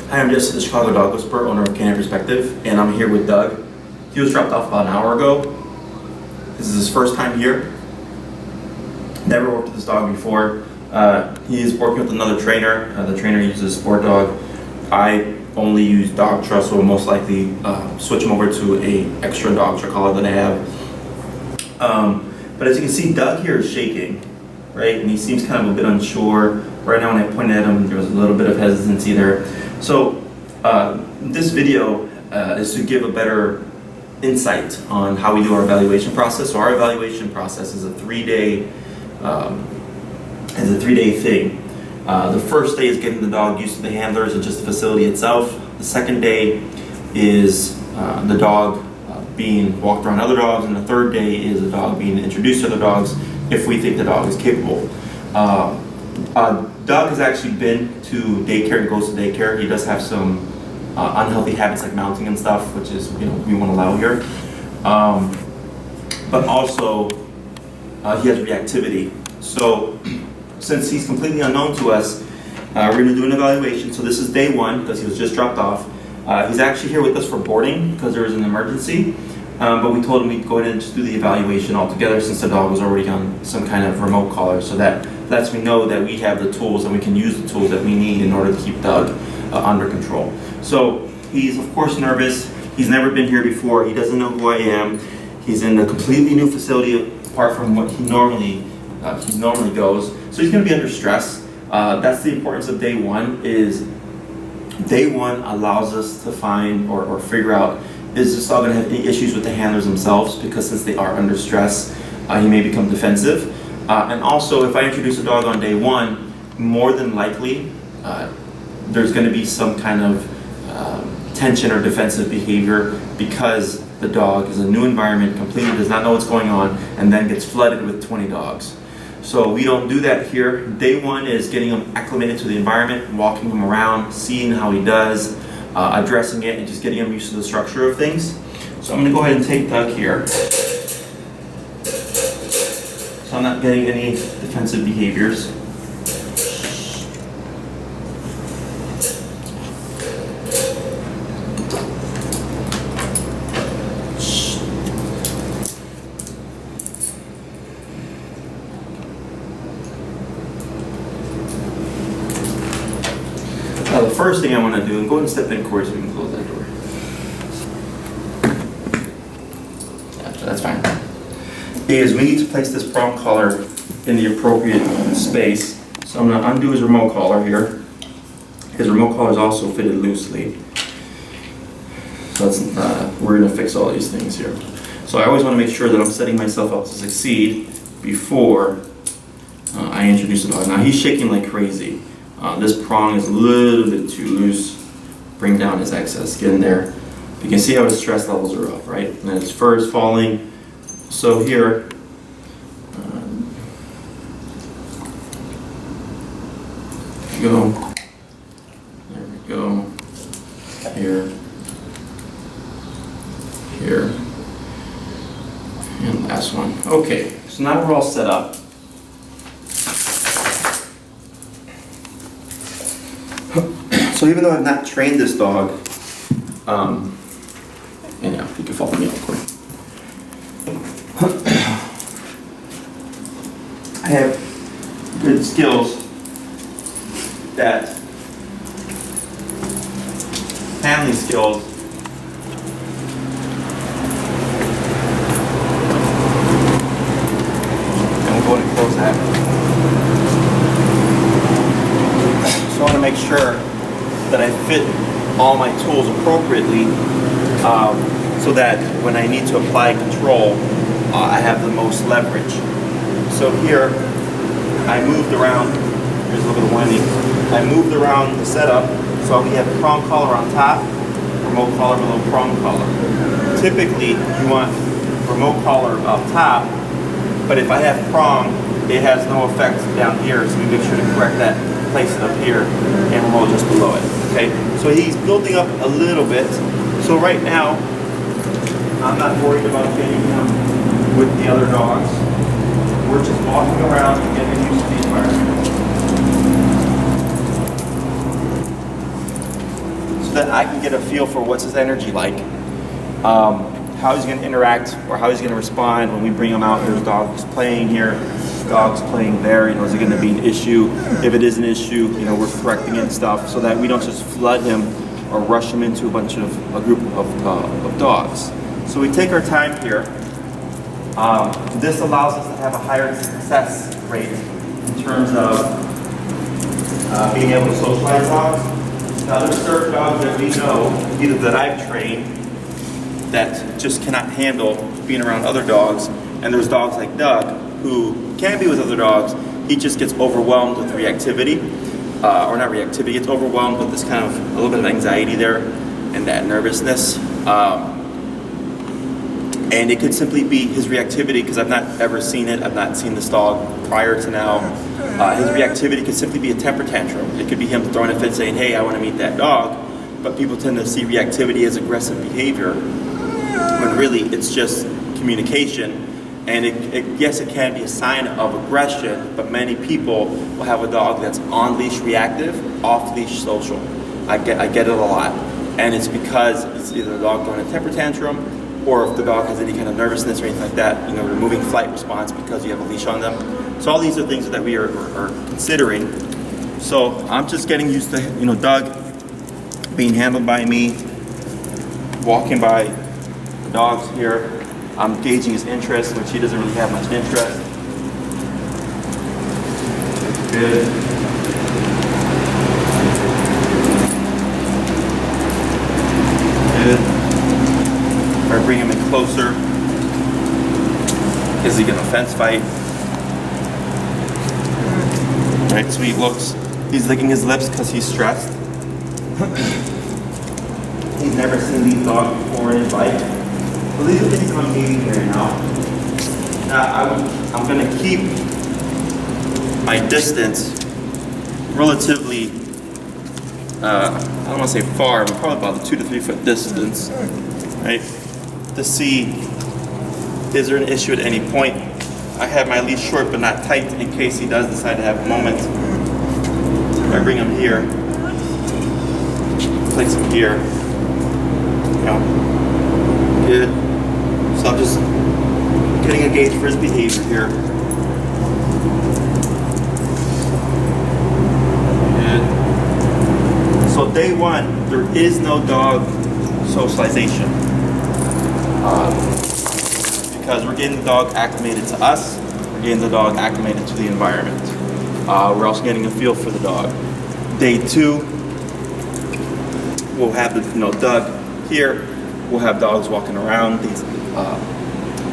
Hi, I'm Jesse, the Chicago Dog Whisperer, owner of Canine Perspective, and I'm here with Doug. He was dropped off about an hour ago. This is his first time here. Never worked with this dog before. He is working with another trainer. The trainer uses Sport Dog. I only use dog trust, so will most likely switch him over to a extra dog collar that I have. But as you can see, Doug here is shaking, right? And he seems kind of a bit unsure. Right now when I pointed at him, there was a little bit of hesitancy there. So this video is to give a better insight on how we do our evaluation process. So our evaluation process is a three-day thing. The first day is getting the dog used to the handlers and just the facility itself. The second day is the dog being walked around other dogs, and the third day is the dog being introduced to other dogs if we think the dog is capable. Doug has actually been to daycare and goes to daycare. He does have some unhealthy habits like mounting and stuff, which is we won't allow here. But also he has reactivity. So since he's completely unknown to us, we're going to do an evaluation. So this is day one because he was just dropped off. He's actually here with us for boarding because there was an emergency. But we told him we'd go ahead and just do the evaluation altogether since the dog was already on some kind of remote collar. So that lets me know that we have the tools and we can use the tools that we need in order to keep Doug under control. So he's of course nervous. He's never been here before. He doesn't know who I am. He's in a completely new facility apart from what he normally goes. So he's going to be under stress. That's the importance of day one. Is day one allows us to find or figure out, is this dog going to have any issues with the handlers themselves, because since they are under stress, he may become defensive. And also, if I introduce a dog on day one, more than likely there's going to be some kind of tension or defensive behavior because the dog is a new environment, completely does not know what's going on, and then gets flooded with 20 dogs. So we don't do that here. Day one is getting him acclimated to the environment, walking him around, seeing how he does, addressing it, and just getting him used to the structure of things. So I'm going to go ahead and take Doug here. So I'm not getting any defensive behaviors. Now the first thing I want to do, and go ahead and step in, Corey, so we can close that door. Yeah, that's fine. Is we need to place this prong collar in the appropriate space. So I'm going to undo his remote collar here. His remote collar is also fitted loosely. So that's, we're going to fix all these things here. So I always want to make sure that I'm setting myself up to succeed before I introduce the dog. Now he's shaking like crazy. This prong is a little bit too loose. Bring down his excess skin there. You can see how his stress levels are up, right? And his fur is falling. So here, go. There we go. Here. Here. And last one. Okay, so now we're all set up. So even though I've not trained this dog, and yeah, you can follow me real quick. I have good skills that family skills and we'll go ahead and close that. So I want to make sure that I fit all my tools appropriately so that when I need to apply control, I have the most leverage. So here, I moved around, here's a little bit of winding, I moved around the setup, so we have prong collar on top, remote collar below prong collar. Typically, you want remote collar up top, but if I have prong, it has no effect down here, so we make sure to correct that, place it up here, and remote just below it, okay? So he's building up a little bit, so right now, I'm not worried about getting him with the other dogs. We're just walking around and getting used to the environment. that I can get a feel for what's his energy like, how he's going to interact or how he's going to respond when we bring him out. There's dogs playing here, dogs playing there. Is it going to be an issue? If it is an issue, we're correcting it and stuff, so that we don't just flood him or rush him into a group of dogs. So we take our time here. This allows us to have a higher success rate in terms of being able to socialize dogs. Now there's certain dogs that we know, either that I've trained, that just cannot handle being around other dogs, and there's dogs like Doug who can be with other dogs. He just gets overwhelmed with reactivity, or not reactivity, gets overwhelmed with this kind of a little bit of anxiety there and that nervousness. And it could simply be his reactivity, because I've not ever seen it. I've not seen this dog prior to now. His reactivity could simply be a temper tantrum. It could be him throwing a fit saying, hey, I want to meet that dog. But people tend to see reactivity as aggressive behavior, when really it's just communication. And yes, it can be a sign of aggression, but many people will have a dog that's on-leash reactive, off-leash social. I get it a lot. And it's because it's either a dog throwing a temper tantrum, or if the dog has any kind of nervousness or anything like that, removing flight response because you have a leash on them. So all these are things that we are considering. So I'm just getting used to, Doug being handled by me, walking by the dogs here. I'm gauging his interest, which he doesn't really have much interest. Good. Good. If I bring him in closer, is he gonna fence fight? Right, sweet looks. He's licking his lips because he's stressed. He's never seen these dogs before in his life. So these are things I'm gauging here now. Now I'm gonna keep my distance relatively, I don't want to say far, but probably about a 2 to 3 foot distance, right? To see, is there an issue at any point? I have my leash short but not tight in case he does decide to have a moment. If I bring him here, place him here, good. So I'm just getting a gauge for his behavior here. Good. So day one, there is no dog socialization. Because we're getting the dog acclimated to us, we're getting the dog acclimated to the environment. We're also getting a feel for the dog. Day two, we'll have Doug here. We'll have dogs walking around, these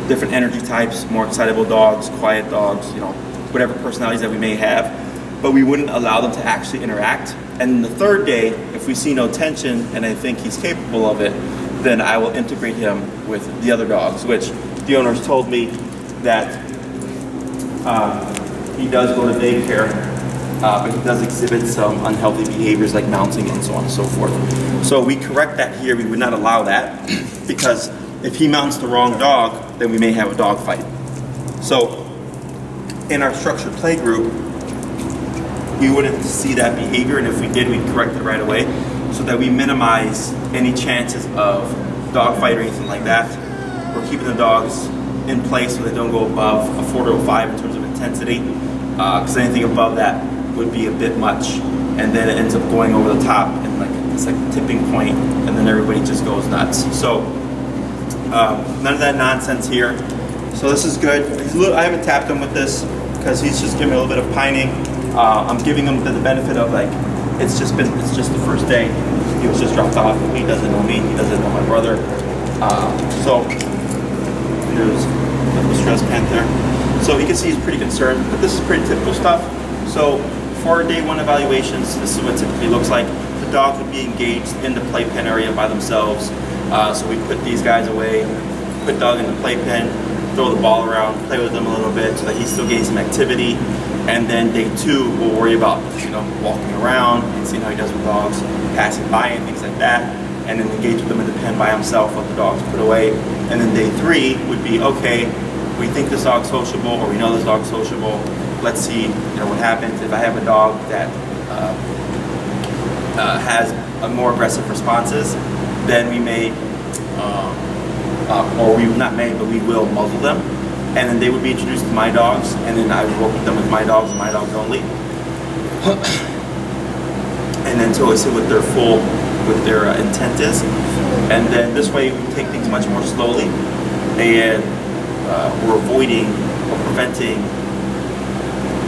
different energy types, more excitable dogs, quiet dogs, whatever personalities that we may have. But we wouldn't allow them to actually interact. And the third day, if we see no tension and I think he's capable of it, then I will integrate him with the other dogs, which the owners told me that he does go to daycare, but he does exhibit some unhealthy behaviors like mounting and so on and so forth. So we correct that here. We would not allow that, because if he mounts the wrong dog, then we may have a dog fight. So in our structured play group, we wouldn't see that behavior, and if we did, we'd correct it right away, so that we minimize any chances of dog fight or anything like that. We're keeping the dogs in place so they don't go above a 4 to a 5 in terms of intensity, because anything above that would be a bit much, and then it ends up going over the top and it's like a tipping point, and then everybody just goes nuts. So none of that nonsense here. So this is good. I haven't tapped him with this because he's just giving me a little bit of pining. I'm giving him the benefit of it's just the first day. He was just dropped off. He doesn't know me. He doesn't know my brother. So there's the stress pant there. So you can see he's pretty concerned, but this is pretty typical stuff. So for day one evaluations, this is what it typically looks like. The dog would be engaged in the playpen area by themselves. So we put these guys away, put dog in the playpen, throw the ball around, play with them a little bit so that he still gains some activity. And then day two, we'll worry about walking around and seeing how he does with dogs, passing by and things like that, and then engage with them in the pen by himself, let the dogs put away. And then day three would be, okay, we think this dog's sociable, or we know this dog's sociable. Let's see what happens if I have a dog that has a more aggressive responses, then we may, or we not may, but we will muzzle them, and then they would be introduced to my dogs, and then I would work with them with my dogs and my dogs only, and then until I see what their intent is, and then this way we take things much more slowly, and we're avoiding or preventing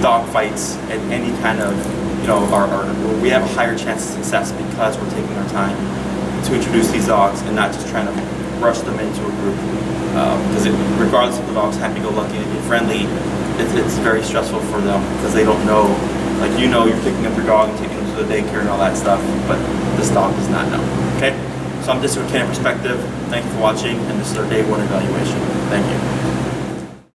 dog fights and any kind of, we have a higher chance of success because we're taking our time to introduce these dogs and not just trying to rush them into a group. Because regardless if the dog's happy-go-lucky and friendly, it's very stressful for them because they don't know, like you're picking up your dog and taking them to the daycare and all that stuff, but this dog does not know. Okay? So I'm just with Canine Perspective. Thank you for watching, and this is our day 1 evaluation. Thank you.